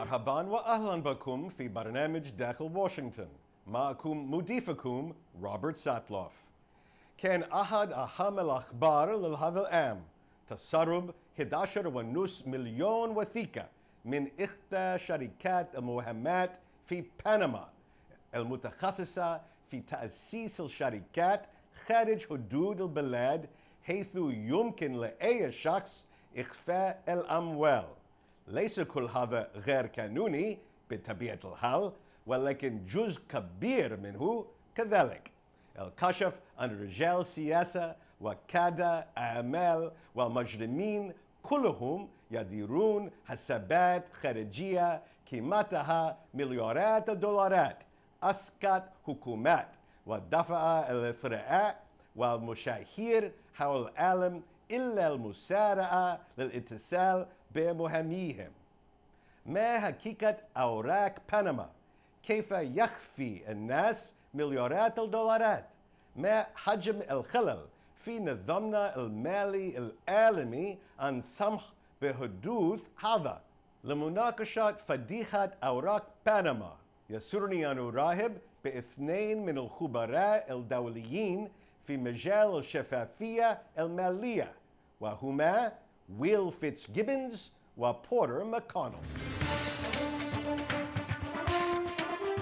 مرحبا وأهلا بكم في برنامج داخل واشنطن. معكم مضيفكم روبرت ساتلوف. كان أحد أهم الأخبار لهذا العام تسرب 11.5 مليون وثيقة من إحدى شركات المهمات في بنما المتخصصة في تأسيس الشركات خارج حدود البلاد، حيث يمكن لأي شخص إخفاء الأموال. ليس كل هذا غير قانوني بطبيعة الحال، ولكن جزء كبير منه كذلك. الكشف عن رجال سياسة وكادة أعمال والمجرمين كلهم يديرون حسابات خارجية قيمتها مليارات الدولارات أسقط حكومات ودفع الثراء والمشاهير حول العالم إلا المسارعة للاتصال بمهميهم. ما حقيقة أوراق بنما؟ كيف يخفي الناس مليارات الدولارات؟ ما حجم الخلل في نظامنا المالي العالمي عن سمح بحدوث هذا؟ لمناقشة فضيحة أوراق بنما يسرني أن أرحب باثنين من الخبراء الدوليين في مجال الشفافية المالية، وهما ويل فيتزجيبنز وبورتر ماكونل.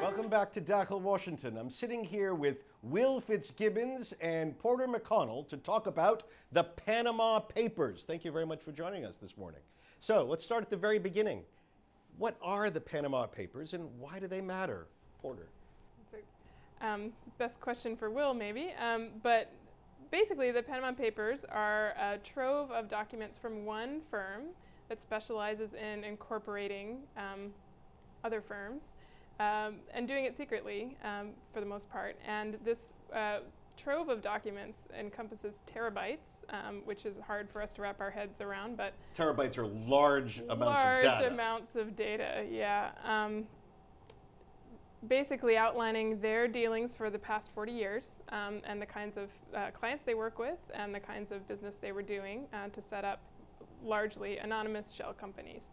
Welcome back to Dakhel, Washington. I'm sitting here with Will Fitzgibbons and Porter McConnell to talk about the Panama Papers. Thank you very much for joining us this morning. So let's start at the very beginning. What are the Panama Papers and why do they matter? Porter. It's the best question for Will, maybe. But basically, the Panama Papers are a trove of documents from one firm that specializes in incorporating other firms and doing it secretly for the most part. And this trove of documents encompasses terabytes, which is hard for us to wrap our heads around. But terabytes are large amounts of data. Large amounts of data, yeah. Basically outlining their dealings for the past 40 years and the kinds of clients they work with and the kinds of business they were doing to set up largely anonymous shell companies.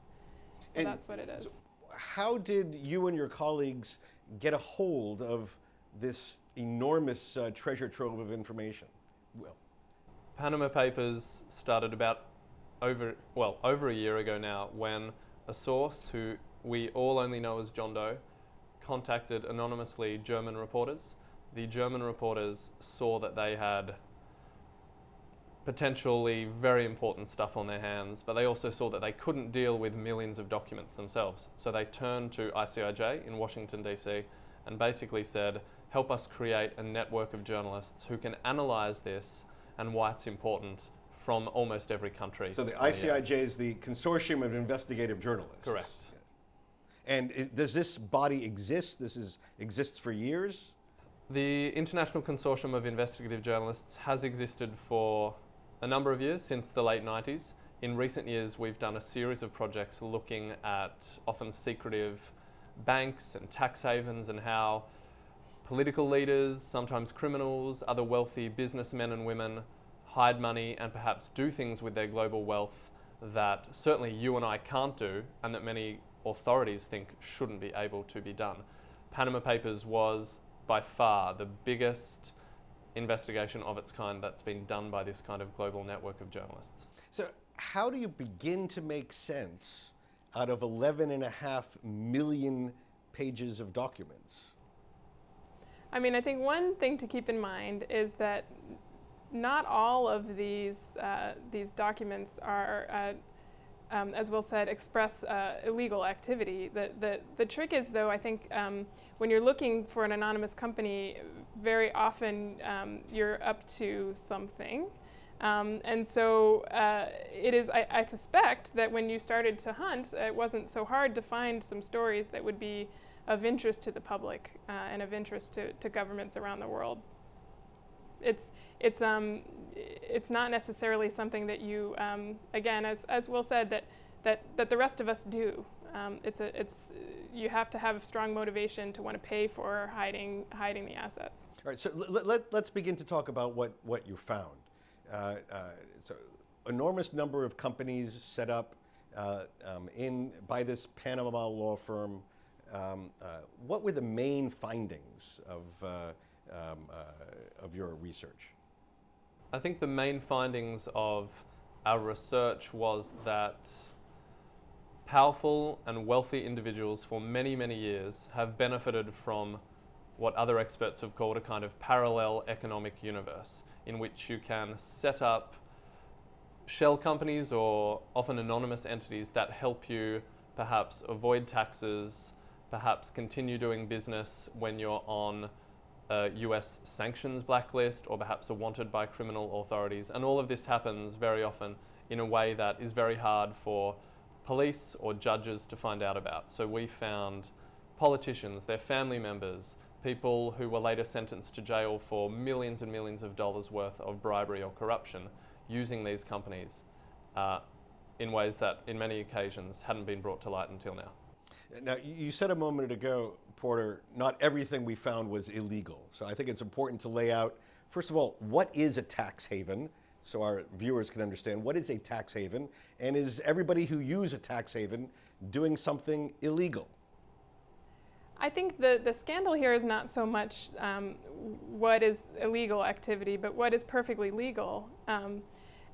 So and that's what it is. So how did you and your colleagues get a hold of this enormous treasure trove of information? Will. Panama Papers started about over a year ago now, when a source who we all only know as John Doe contacted anonymously German reporters. The German reporters saw that they had potentially very important stuff on their hands, but they also saw that they couldn't deal with millions of documents themselves. So they turned to ICIJ in Washington, D.C. and basically said, help us create a network of journalists who can analyze this and why it's important from almost every country. So the ICIJ is the Consortium of Investigative Journalists. Correct. And does this body exist? This exists for years? The International Consortium of Investigative Journalists has existed for a number of years, since the late 90s. In recent years, we've done a series of projects looking at often secretive banks and tax havens and how political leaders, sometimes criminals, other wealthy businessmen and women hide money and perhaps do things with their global wealth that certainly you and I can't do and that many authorities think shouldn't be able to be done. Panama Papers was by far the biggest investigation of its kind that's been done by this kind of global network of journalists. So how do you begin to make sense out of 11.5 million pages of documents? I mean, I think one thing to keep in mind is that not all of these documents are as Will said, express illegal activity. The trick is, though, I think when you're looking for an anonymous company, very often you're up to something. And so it is, I suspect that when you started to hunt, it wasn't so hard to find some stories that would be of interest to the public and of interest to governments around the world. It's not necessarily something that you, again, as Will said, that the rest of us do. You have to have strong motivation to want to pay for hiding the assets. All right, so let's begin to talk about what you found. So enormous number of companies set up by this Panama law firm. What were the main findings of your research? I think the main findings of our research was that powerful and wealthy individuals for many, many years have benefited from what other experts have called a kind of parallel economic universe, in which you can set up shell companies or often anonymous entities that help you perhaps avoid taxes, perhaps continue doing business when you're on a US sanctions blacklist, or perhaps are wanted by criminal authorities. And all of this happens very often in a way that is very hard for police or judges to find out about. So we found politicians, their family members, people who were later sentenced to jail for millions and millions of dollars worth of bribery or corruption using these companies in ways that in many occasions hadn't been brought to light until now. Now, you said a moment ago, Porter, not everything we found was illegal. So I think it's important to lay out, first of all, what is a tax haven? So our viewers can understand, what is a tax haven? And is everybody who uses a tax haven doing something illegal? I think the scandal here is not so much what is illegal activity, but what is perfectly legal.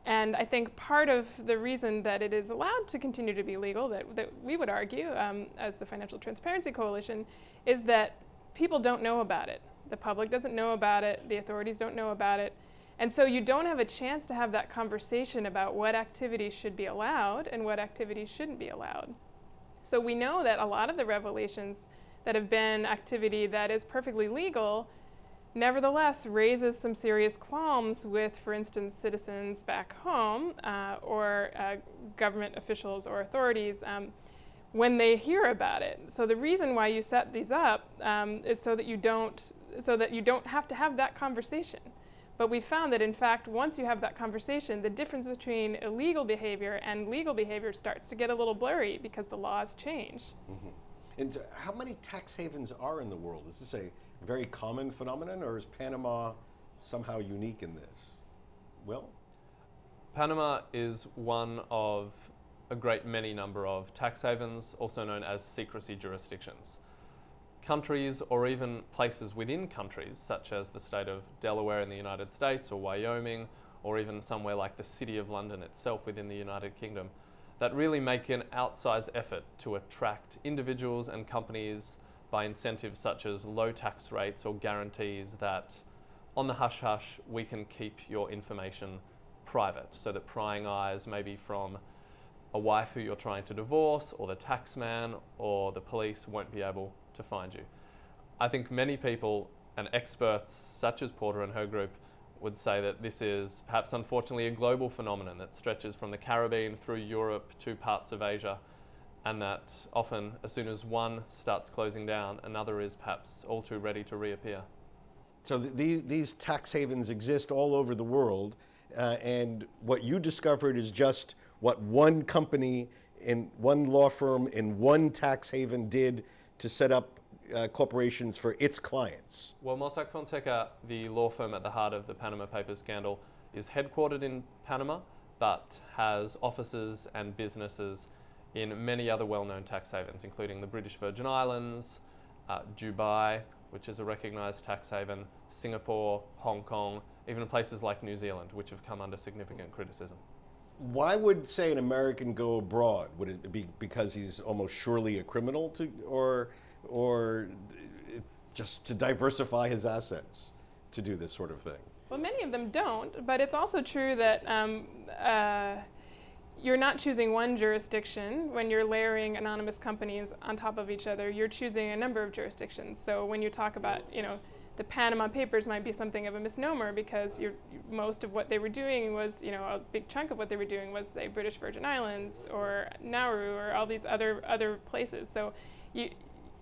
And I think part of the reason that it is allowed to continue to be legal, that we would argue as the Financial Transparency Coalition, is that people don't know about it. The public doesn't know about it, the authorities don't know about it. And so you don't have a chance to have that conversation about what activities should be allowed and what activities shouldn't be allowed. So we know that a lot of the revelations that have been activity that is perfectly legal nevertheless raises some serious qualms with, for instance, citizens back home or government officials or authorities when they hear about it. So the reason why you set these up is so that you don't have to have that conversation. But we found that, in fact, once you have that conversation, the difference between illegal behavior and legal behavior starts to get a little blurry because the laws change. Mm-hmm. And so how many tax havens are in the world? Is this a very common phenomenon, or is Panama somehow unique in this? Will? Panama is one of a great many number of tax havens, also known as secrecy jurisdictions. Countries or even places within countries, such as the state of Delaware in the United States, or Wyoming, or even somewhere like the City of London itself within the United Kingdom, that really make an outsized effort to attract individuals and companies by incentives such as low tax rates or guarantees that on the hush-hush we can keep your information private, so that prying eyes maybe from a wife who you're trying to divorce or the tax man or the police won't be able to find you. I think many people and experts such as Porter and her group would say that this is perhaps unfortunately a global phenomenon that stretches from the Caribbean through Europe to parts of Asia, and that often as soon as one starts closing down, another is perhaps all too ready to reappear. So these tax havens exist all over the world, and what you discovered is just what one company in one law firm in one tax haven did to set up corporations for its clients. Well, Mossack Fonseca, the law firm at the heart of the Panama Papers scandal, is headquartered in Panama, but has offices and businesses in many other well-known tax havens, including the British Virgin Islands, Dubai, which is a recognized tax haven, Singapore, Hong Kong, even places like New Zealand, which have come under significant criticism. Why would, say, an American go abroad? Would it be because he's almost surely a criminal, or just to diversify his assets to do this sort of thing? Well, many of them don't, but it's also true that you're not choosing one jurisdiction when you're layering anonymous companies on top of each other. You're choosing a number of jurisdictions. So when you talk about, the Panama Papers might be something of a misnomer because most of what they were doing was, a big chunk of what they were doing was, say, British Virgin Islands or Nauru or all these other places. So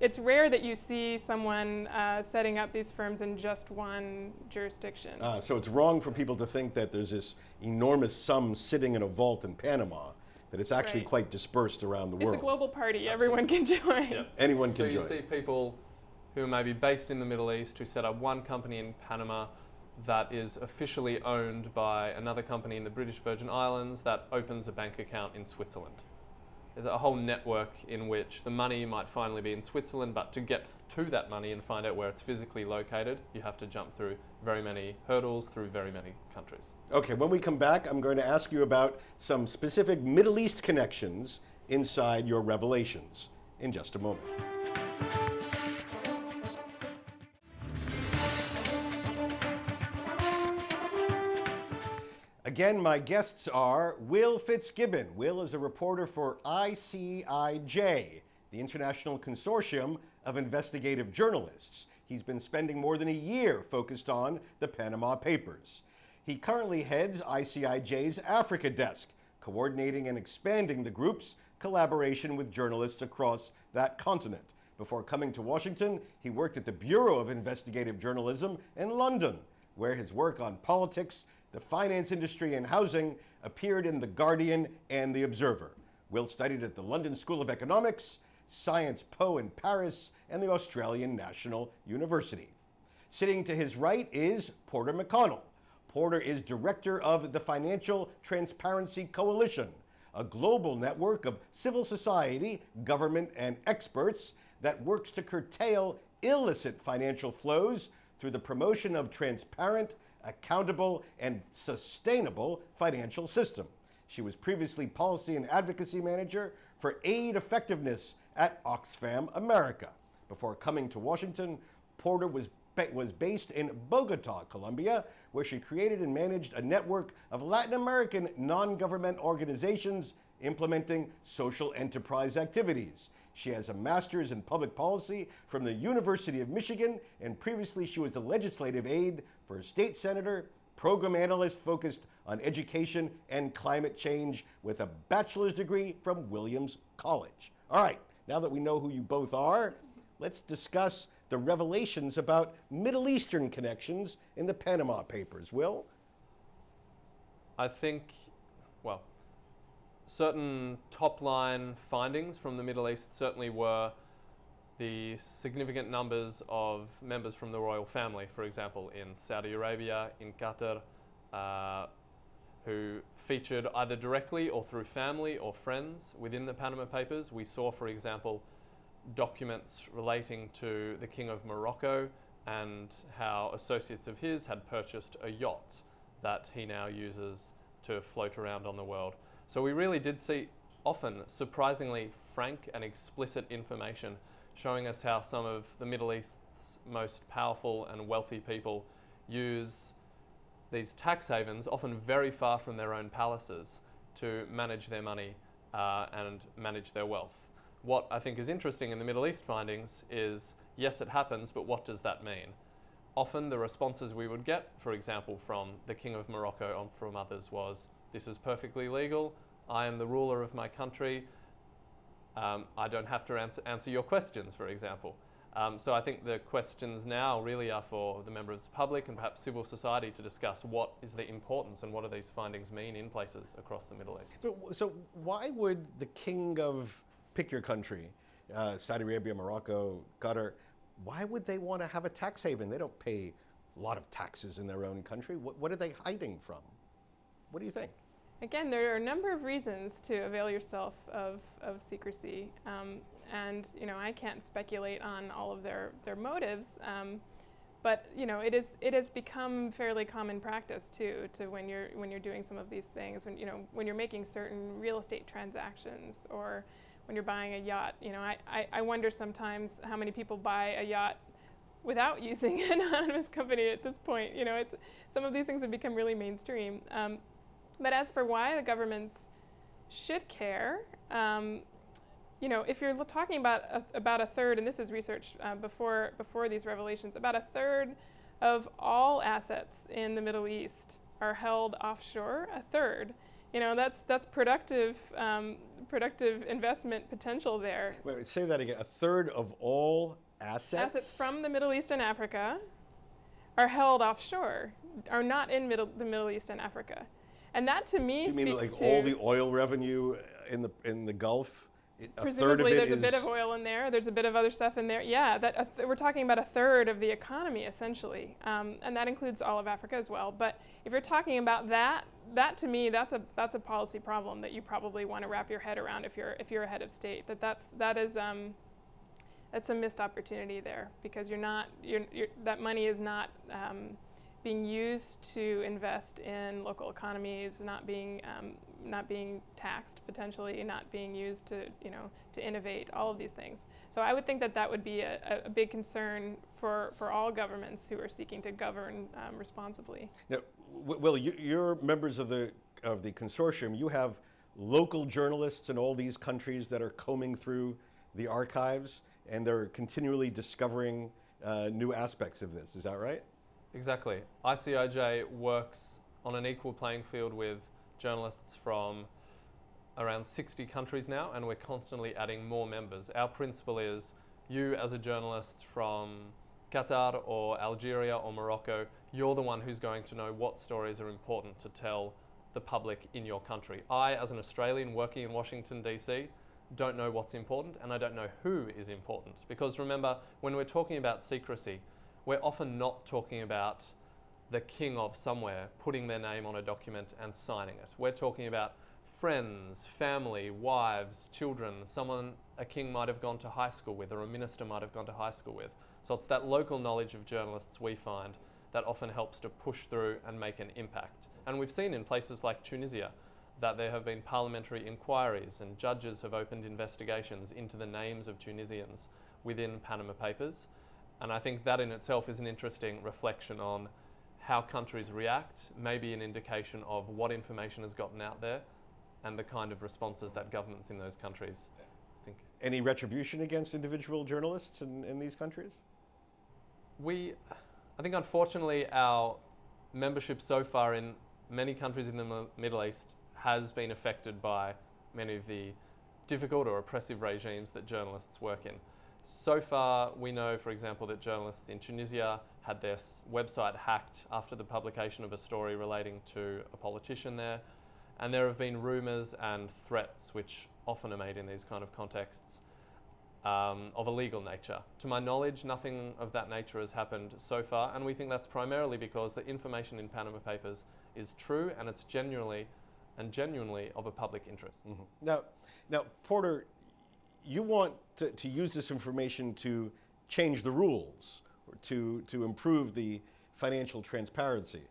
it's rare that you see someone setting up these firms in just one jurisdiction. So it's wrong for people to think that there's this enormous sum sitting in a vault in Panama, that it's actually quite dispersed around the world. It's a global party. Everyone can join. Yep. Anyone can join. So you see people who may be based in the Middle East who set up one company in Panama that is officially owned by another company in the British Virgin Islands that opens a bank account in Switzerland. there's a whole network in which the money might finally be in Switzerland, but to get to that money and find out where it's physically located, you have to jump through very many hurdles through very many countries. Okay, when we come back, I'm going to ask you about some specific Middle East connections inside your revelations in just a moment. Again, my guests are Will Fitzgibbon. Will is a reporter for ICIJ, the International Consortium of Investigative Journalists. He's been spending more than a year focused on the Panama Papers. He currently heads ICIJ's Africa desk, coordinating and expanding the group's collaboration with journalists across that continent. Before coming to Washington, he worked at the Bureau of Investigative Journalism in London, where his work on politics, the finance industry, and housing appeared in The Guardian and The Observer. Will studied at the London School of Economics, Sciences Po in Paris, and the Australian National University. Sitting to his right is Porter McConnell. Porter is director of the Financial Transparency Coalition, a global network of civil society, government, and experts that works to curtail illicit financial flows through the promotion of transparent, accountable, and sustainable financial system. She was previously policy and advocacy manager for aid effectiveness at Oxfam America. Before coming to Washington, Porter was based in Bogota, Colombia, where she created and managed a network of Latin American non-government organizations implementing social enterprise activities. She has a master's in public policy from the University of Michigan, and previously she was a legislative aide for a state senator, program analyst focused on education and climate change with a bachelor's degree from Williams College. All right, now that we know who you both are, let's discuss the revelations about Middle Eastern connections in the Panama Papers. Will? I think, well, certain top-line findings from the Middle East certainly were the significant numbers of members from the royal family, for example, in Saudi Arabia, in Qatar, who featured either directly or through family or friends within the Panama Papers. We saw, for example, documents relating to the King of Morocco and how associates of his had purchased a yacht that he now uses to float around on the world. So we really did see often surprisingly frank and explicit information showing us how some of the Middle East's most powerful and wealthy people use these tax havens, often very far from their own palaces, to manage their money and manage their wealth. What I think is interesting in the Middle East findings is, yes, it happens, but what does that mean? Often the responses we would get, for example, from the King of Morocco and from others was, this is perfectly legal, I am the ruler of my country, I don't have to answer your questions, for example. So I think the questions now really are for the members of the public and perhaps civil society to discuss what is the importance and what do these findings mean in places across the Middle East. So why would the king of, pick your country, Saudi Arabia, Morocco, Qatar, why would they want to have a tax haven? They don't pay a lot of taxes in their own country. What are they hiding from? What do you think? Again, there are a number of reasons to avail yourself of secrecy. And I can't speculate on all of their motives, but it has become fairly common practice too, to when you're doing some of these things, when you're making certain real estate transactions or when you're buying a yacht. I wonder sometimes how many people buy a yacht without using an anonymous company at this point. Some of these things have become really mainstream. But as for why the governments should care, if you're talking about a third, and this is research before these revelations, about a third of all assets in the Middle East are held offshore. A third, that's productive investment potential there. Wait, say that again. A third of all assets? Assets from the Middle East and Africa are held offshore, are not in the Middle East and Africa. And that to me speaks to... You mean like all the oil revenue in the Gulf Presumably there's a bit of oil in there, there's a bit of other stuff in there. Yeah, we're talking about a third of the economy essentially, and that includes all of Africa as well. But if you're talking about that to me, that's a policy problem that you probably want to wrap your head around if you're a head of state. That's a missed opportunity there, because that money is not being used to invest in local economies, not being taxed potentially, not being used to innovate, all of these things. So I would think that would be a big concern for all governments who are seeking to govern responsibly. Now, Will, you're members of the consortium. You have local journalists in all these countries that are combing through the archives, and they're continually discovering new aspects of this. Is that right? Exactly. ICIJ works on an equal playing field with journalists from around 60 countries now, and we're constantly adding more members. Our principle is, you as a journalist from Qatar or Algeria or Morocco, you're the one who's going to know what stories are important to tell the public in your country. I, as an Australian working in Washington, DC, don't know what's important, and I don't know who is important. Because remember, when we're talking about secrecy, we're often not talking about the king of somewhere putting their name on a document and signing it. We're talking about friends, family, wives, children, someone a king might have gone to high school with, or a minister might have gone to high school with. So it's that local knowledge of journalists we find that often helps to push through and make an impact. And we've seen in places like Tunisia that there have been parliamentary inquiries, and judges have opened investigations into the names of Tunisians within Panama Papers. And I think that in itself is an interesting reflection on how countries react, maybe an indication of what information has gotten out there, and the kind of responses that governments in those countries think. Any retribution against individual journalists in these countries? I think unfortunately our membership so far in many countries in the Middle East has been affected by many of the difficult or oppressive regimes that journalists work in. So far, we know, for example, that journalists in Tunisia had their website hacked after the publication of a story relating to a politician there. And there have been rumours and threats, which often are made in these kind of contexts, of a legal nature. To my knowledge, nothing of that nature has happened so far, and we think that's primarily because the information in Panama Papers is true, and it's genuinely of a public interest. Mm-hmm. Now, Porter, you want to use this information to change the rules, or to improve the financial transparency.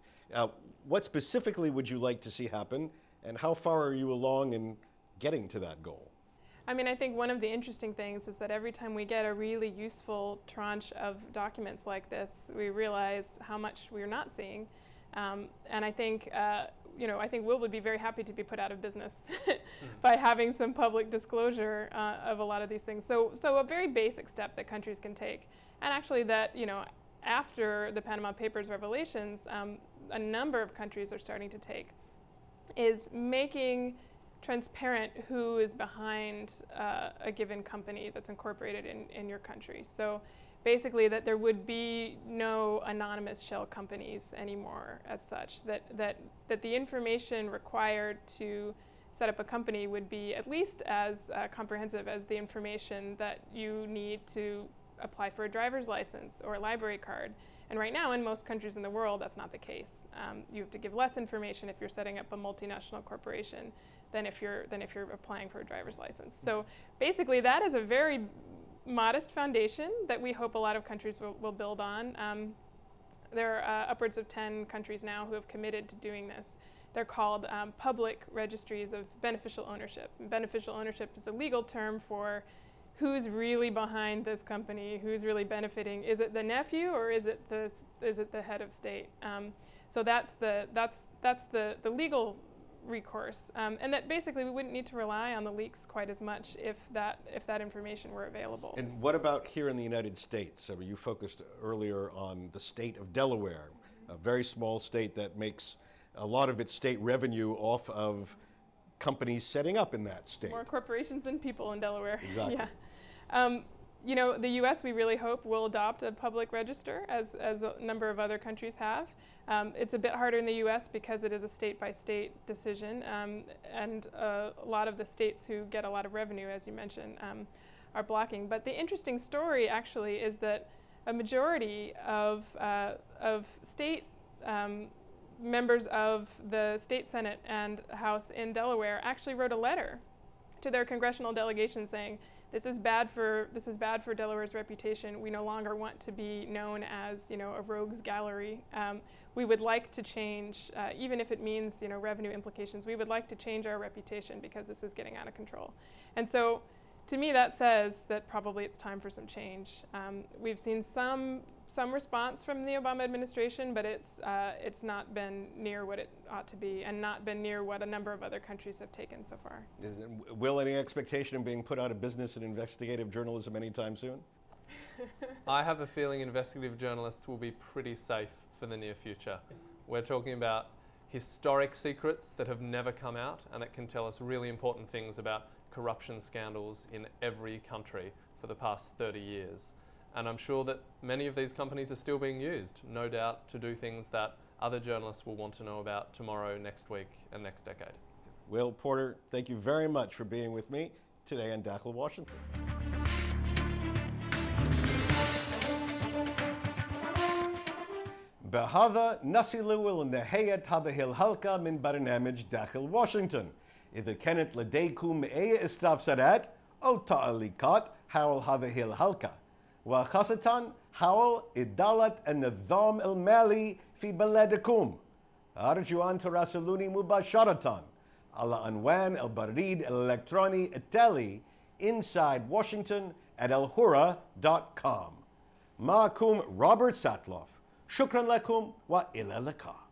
What specifically would you like to see happen, and how far are you along in getting to that goal? I mean, I think one of the interesting things is that every time we get a really useful tranche of documents like this, we realize how much we're not seeing. And I think, I think Will would be very happy to be put out of business by having some public disclosure of a lot of these things. So a very basic step that countries can take, and actually that, after the Panama Papers revelations, a number of countries are starting to take, is making transparent who is behind a given company that's incorporated in your country. So basically that there would be no anonymous shell companies anymore as such, that the information required to set up a company would be at least as comprehensive as the information that you need to apply for a driver's license or a library card. And right now in most countries in the world that's not the case. You have to give less information if you're setting up a multinational corporation than if you're applying for a driver's license. So basically that is a very modest foundation that we hope a lot of countries will build on. There are upwards of 10 countries now who have committed to doing this. They're called public registries of beneficial ownership. And beneficial ownership is a legal term for who's really behind this company, who's really benefiting. Is it the nephew, or is it the head of state? So that's the legal recourse, and that basically we wouldn't need to rely on the leaks quite as much if that information were available. And what about here in the United States? I mean, you focused earlier on the state of Delaware, a very small state that makes a lot of its state revenue off of companies setting up in that state. More corporations than people in Delaware. Exactly. Yeah. you know, the U.S. we really hope will adopt a public register, as a number of other countries have. It's a bit harder in the U.S. because it is a state-by-state decision, and a lot of the states who get a lot of revenue, as you mentioned, are blocking. But the interesting story actually is that a majority of state members of the state Senate and House in Delaware actually wrote a letter to their congressional delegation saying, this is bad for Delaware's reputation. We no longer want to be known as, you know, a rogues gallery. We would like to change, even if it means, you know, revenue implications. We would like to change our reputation because this is getting out of control. And so, to me, that says that probably it's time for some change. We've seen some response from the Obama administration, but it's not been near what it ought to be, and not been near what a number of other countries have taken so far. Will any expectation of being put out of business in investigative journalism anytime soon? I have a feeling investigative journalists will be pretty safe for the near future. We're talking about historic secrets that have never come out, and it can tell us really important things about corruption scandals in every country for the past 30 years. And I'm sure that many of these companies are still being used, no doubt, to do things that other journalists will want to know about tomorrow, next week, and next decade. Will Porter, thank you very much for being with me today on Dakhil, Washington. بهذا نصل إلى نهاية هذه الحلقة من برنامج داخل واشنطن. إذا كانت لديكم أي استفسارات أو تعليقات حول هذه الحلقة، وخاصة حول إدارة النظام المالي في بلدكم، أرجو أن تراسلوني مباشرة على عنوان البريد الإلكتروني التالي insidewashington@alhurra.com. معكم روبرت ساتلوف. شكرا لكم وإلى اللقاء.